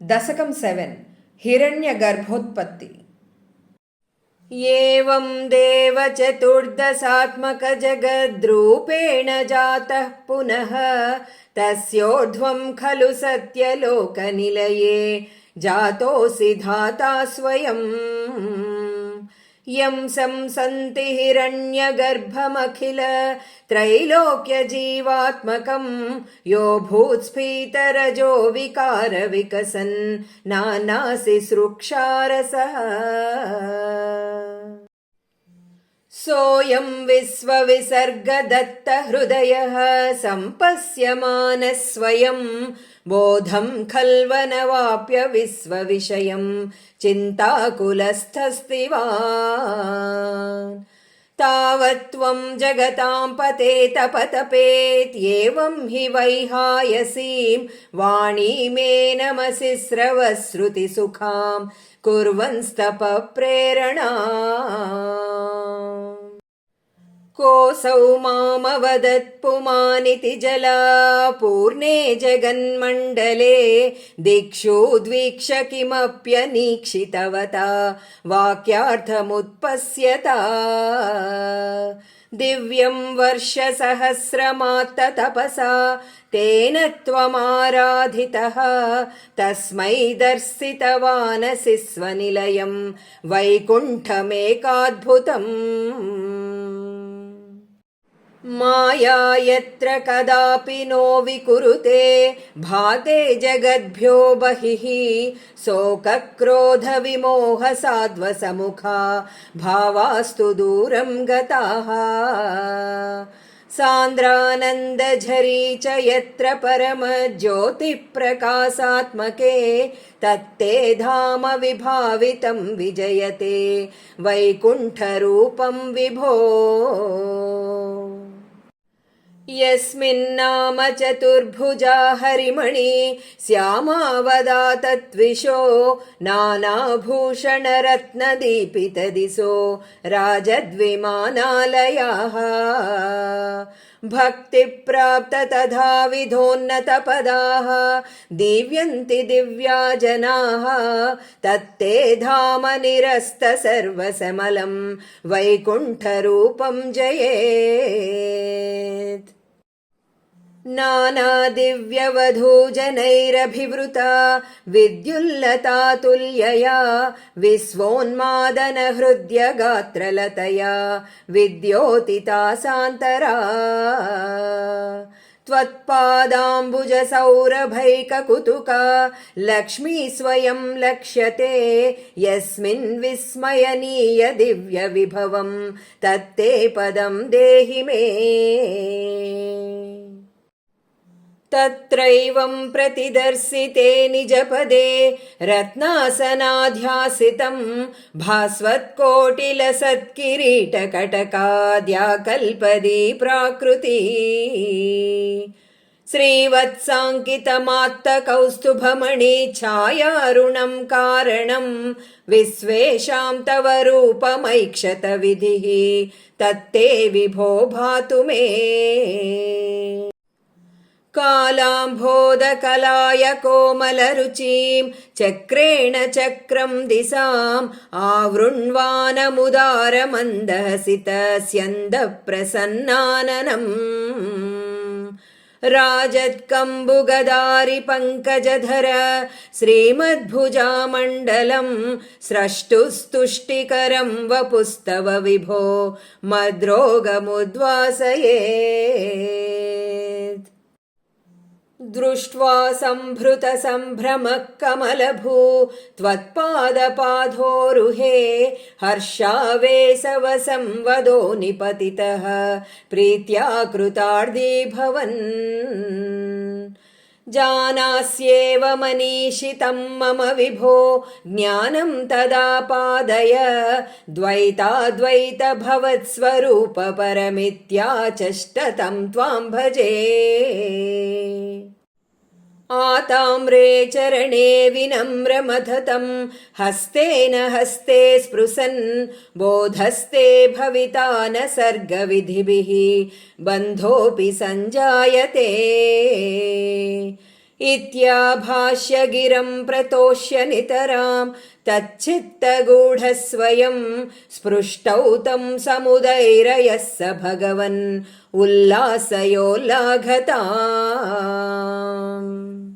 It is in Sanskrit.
दशकं 7 हिरण्यगर्भोत्पत्ति। एवं देव चतुर्दशात्मकजगद्रूपेण जातः पुनः तस्योर्ध्वं खलु सत्यलोकनिलये जातोऽसि धाता स्वयम्। यं संसन्ति हिरण्यगर्भमखिल त्रैलोक्यजीवात्मकं यो भूत्स्फीतरजो विकारविकसन् नानासि सृक्षारसः। सोऽयं विश्वविसर्गदत्तहृदयः सम्पश्यमानः स्वयं बोधं खल्वनवाप्य विश्वविषयं चिन्ताकुलस्थस्तिवान्। तावत्त्वं जगतां पते तपतपेत्येवं हि वैहायसीं वाणीमे नमसि स्रवश्रुतिसुखां कुर्वंस्तपप्रेरणा। कोऽसौ मामवदत्पुमानिति जलापूर्णे जगन्मण्डले दिक्षु द्वीक्ष किमप्यनीक्षितवता वाक्यार्थमुत्पश्यता। दिव्यं वर्षसहस्रमात्ततपसा तेन त्वमाराधितः तस्मै दर्शितवानसि स्वनिलयं वैकुण्ठमेकाद्भुतम्। माया यत्र कदापि नो विकुरुते भाते जगद्भ्यो बहिः शोकक्रोधविमोहसाध्वसमुखा भावास्तु दूरं गताः। सान्द्रानन्दझरी च यत्र परमज्योतिप्रकाशात्मके तत्ते धाम विभावितं विजयते वैकुण्ठरूपं विभो। यस्मिन्नाम चतुर्भुजा हरिमणि श्यामावदातत्विषो नानाभूषणरत्नदीपितदिशो राजद्विमानालयाः। भक्तिप्राप्त तथाविधोन्नतपदाः दीव्यन्ति दिव्या जनाः तत्ते धाम निरस्त सर्वसमलं वैकुण्ठरूपं जयेत्। नानादिव्यवधूजनैरभिवृता विद्युल्लतातुल्यया विश्वोन्मादनहृद्यगात्रलतया विद्योतिता सान्तरा। त्वत्पादाम्बुजसौरभैककुतुका लक्ष्मी स्वयं लक्ष्यते यस्मिन् विस्मयनीय दिव्यविभवं तत्ते पदं देहि मे। तत्रैवं प्रतिदर्शिते निजपदे रत्नासनाध्यासितं भास्वत्कोटिलसत्किरीटकटकाद्याकल्पदी प्राकृती। श्रीवत्साङ्कितमात्तकौस्तुभमणि छायारुणं कारणं विश्वेषां तव रूपमैक्षत विधिः तत्ते विभो भातु मे। कालाम्भोदकलाय कोमलरुचिं चक्रेण चक्रं दिशाम् आवृण्वानमुदारमन्दहसितस्यन्दप्रसन्नाननम्। राजत्कम्बुगदारि पङ्कजधर श्रीमद्भुजामण्डलं स्रष्टुस्तुष्टिकरं वपुस्तव विभो मद्रोगमुद्वासयेत्। दृष्ट्वा सम्भृतसम्भ्रमः कमलभू त्वत्पादपाधोरुहे हर्षावेशवशं वदो निपतितः प्रीत्या कृतार्थी भवन्। जानास्येव मनीषितं मम विभो ज्ञानं तदा पादय द्वैताद्वैतभवत्स्वरूपपरमित्याचष्टतं त्वां भजे। आताम्रे चरणे विनम्रमथतं हस्तेन हस्ते स्पृशन् बोधस्ते भविता न सर्गविधिभिः बन्धोऽपि सञ्जायते। इत्याभाष्य गिरं प्रतोष्य नितरां तच्चित्तगूढस्वयं स्पृष्टौ तं समुदैरयः स भगवन् उल्लासयोल्लाघताम्।